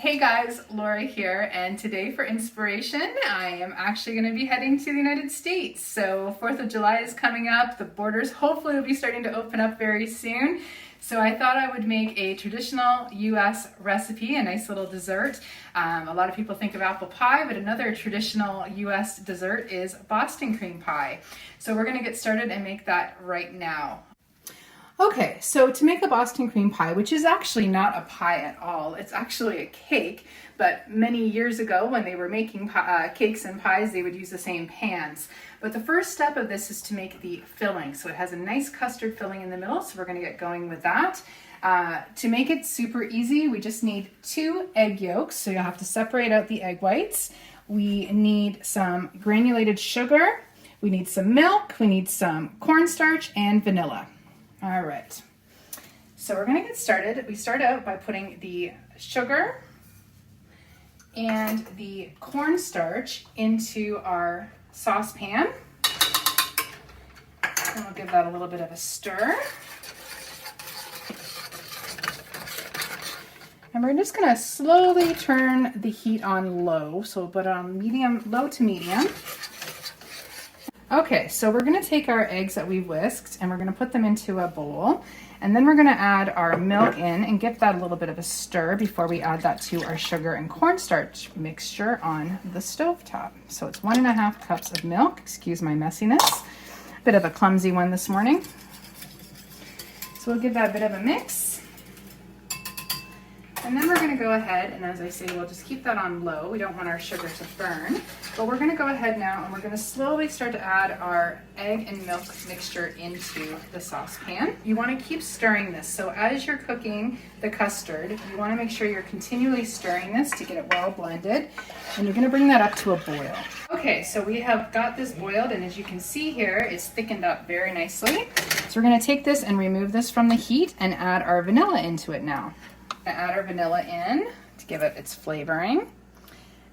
Hey guys, Lora here, and today for inspiration, I am actually going to be heading to the United States. So 4th of July is coming up, the borders hopefully will be starting to open up very soon. So I thought I would make a traditional U.S. recipe, a nice little dessert. A lot of people think of apple pie, but another traditional U.S. dessert is Boston cream pie. So we're going to get started and make that right now. Okay, so to make a Boston cream pie, which is actually not a pie at all, it's actually a cake, but many years ago when they were making cakes and pies, they would use the same pans. But the first step of this is to make the filling. So it has a nice custard filling in the middle, so we're gonna get going with that. To make it super easy, we just need 2 egg yolks, so you'll have to separate out the egg whites. We need some granulated sugar, we need some milk, we need some cornstarch and vanilla. All right, so we're gonna get started. We start out by putting the sugar and the cornstarch into our saucepan. And we'll give that a little bit of a stir. And we're just gonna slowly turn the heat on low. So we'll put it on low to medium. Okay, so we're gonna take our eggs that we've whisked and we're gonna put them into a bowl. And then we're gonna add our milk in and give that a little bit of a stir before we add that to our sugar and cornstarch mixture on the stovetop. So it's 1.5 cups of milk, excuse my messiness. Bit of a clumsy one this morning. So we'll give that a bit of a mix. And then we're gonna go ahead, and as I say, we'll just keep that on low. We don't want our sugar to burn. But we're gonna go ahead now and we're gonna slowly start to add our egg and milk mixture into the saucepan. You wanna keep stirring this. So as you're cooking the custard, you wanna make sure you're continually stirring this to get it well blended. And you're gonna bring that up to a boil. Okay, so we have got this boiled, and as you can see here, it's thickened up very nicely. So we're gonna take this and remove this from the heat and add our vanilla into it now. Add our vanilla in to give it its flavoring.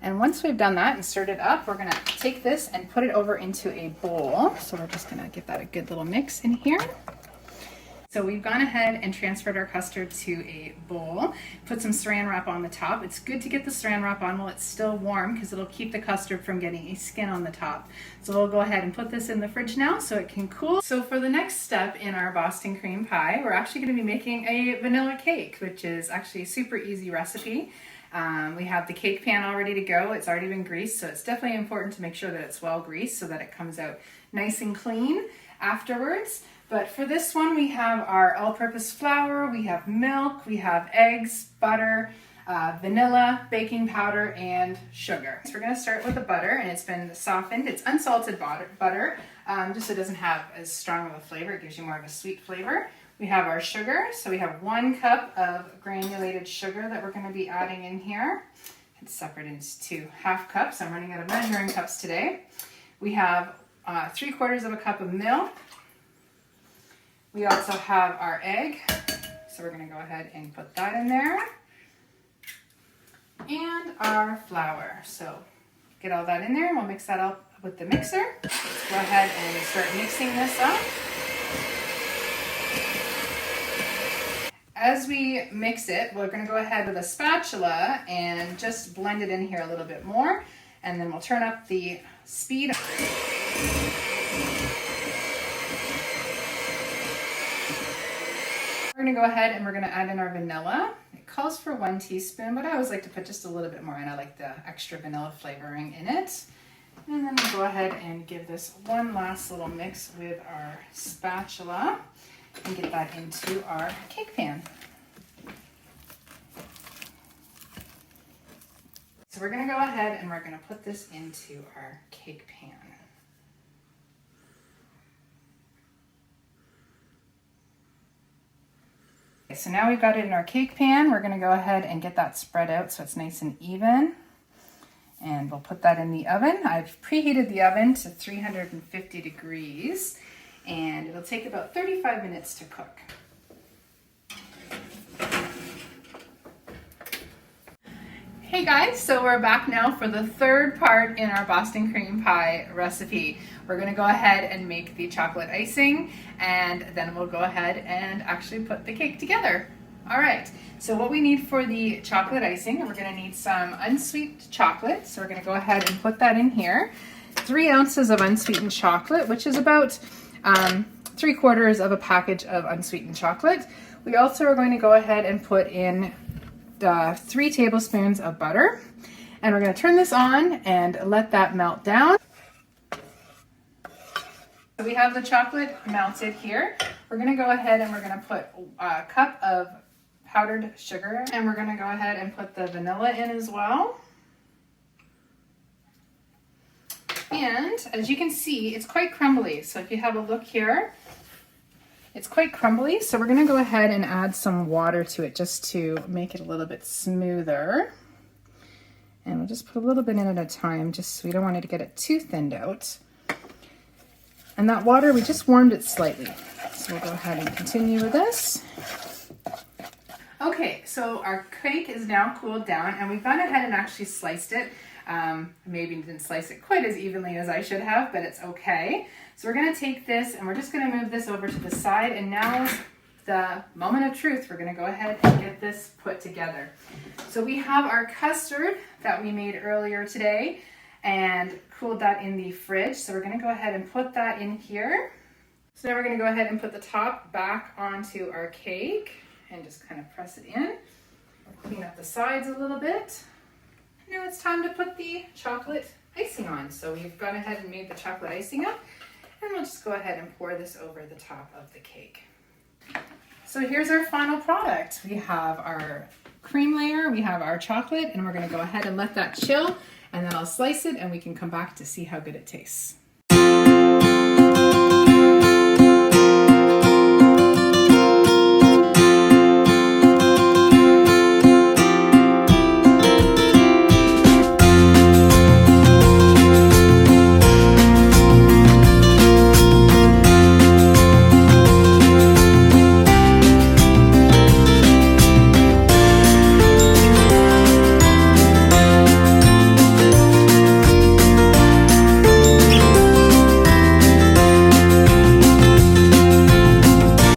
And once we've done that and stirred it up, we're gonna take this and put it over into a bowl. So we're just gonna give that a good little mix in here. So we've gone ahead and transferred our custard to a bowl, put some saran wrap on the top. It's good to get the saran wrap on while it's still warm because it'll keep the custard from getting a skin on the top. So we'll go ahead and put this in the fridge now so it can cool. So for the next step in our Boston cream pie, we're actually going to be making a vanilla cake, which is actually a super easy recipe. We have the cake pan all ready to go. It's already been greased, so it's definitely important to make sure that it's well greased so that it comes out nice and clean afterwards. But for this one, we have our all-purpose flour, we have milk, we have eggs, butter, vanilla, baking powder, and sugar. So we're gonna start with the butter, and it's been softened. It's unsalted butter, just so it doesn't have as strong of a flavor. It gives you more of a sweet flavor. We have our sugar, so we have 1 cup of granulated sugar that we're gonna be adding in here. It's separated into 1/2 cups. I'm running out of measuring cups today. We have 3/4 of a cup of milk. We also have our egg, so we're gonna go ahead and put that in there. And our flour. So get all that in there and we'll mix that up with the mixer. Let's go ahead and start mixing this up. As we mix it, we're gonna go ahead with a spatula and just blend it in here a little bit more. And then we'll turn up the speed. We're gonna go ahead and we're gonna add in our vanilla. It calls for 1 teaspoon, but I always like to put just a little bit more in. I like the extra vanilla flavoring in it. And then we'll go ahead and give this one last little mix with our spatula and get that into our cake pan. So we're gonna go ahead and we're gonna put this into our cake pan. So now we've got it in our cake pan. We're gonna go ahead and get that spread out so it's nice and even. And we'll put that in the oven. I've preheated the oven to 350 degrees and it'll take about 35 minutes to cook. Hey guys, so we're back now for the third part in our Boston cream pie recipe. We're gonna go ahead and make the chocolate icing, and then we'll go ahead and actually put the cake together. All right, so what we need for the chocolate icing, we're gonna need some unsweetened chocolate. So we're gonna go ahead and put that in here. 3 ounces of unsweetened chocolate, which is about 3/4 of a package of unsweetened chocolate. We also are going to go ahead and put in 3 tablespoons of butter. And we're gonna turn this on and let that melt down. So we have the chocolate melted here. We're gonna go ahead and we're gonna put a cup of powdered sugar, and we're gonna go ahead and put the vanilla in as well. And as you can see, it's quite crumbly. So if you have a look here, it's quite crumbly. So we're gonna go ahead and add some water to it just to make it a little bit smoother. And we'll just put a little bit in at a time, just so we don't want it to get it too thinned out. And that water, we just warmed it slightly. So we'll go ahead and continue with this. Okay, so our cake is now cooled down, and we've gone ahead and actually sliced it. Maybe didn't slice it quite as evenly as I should have, but it's okay. So we're gonna take this and we're just gonna move this over to the side, and now the moment of truth. We're gonna go ahead and get this put together. So we have our custard that we made earlier today and cooled that in the fridge. So we're gonna go ahead and put that in here. So now we're gonna go ahead and put the top back onto our cake and just kind of press it in. Clean up the sides a little bit. Now it's time to put the chocolate icing on. So we've gone ahead and made the chocolate icing up, and we'll just go ahead and pour this over the top of the cake. So here's our final product. We have our cream layer, we have our chocolate, and we're gonna go ahead and let that chill, and then I'll slice it and we can come back to see how good it tastes.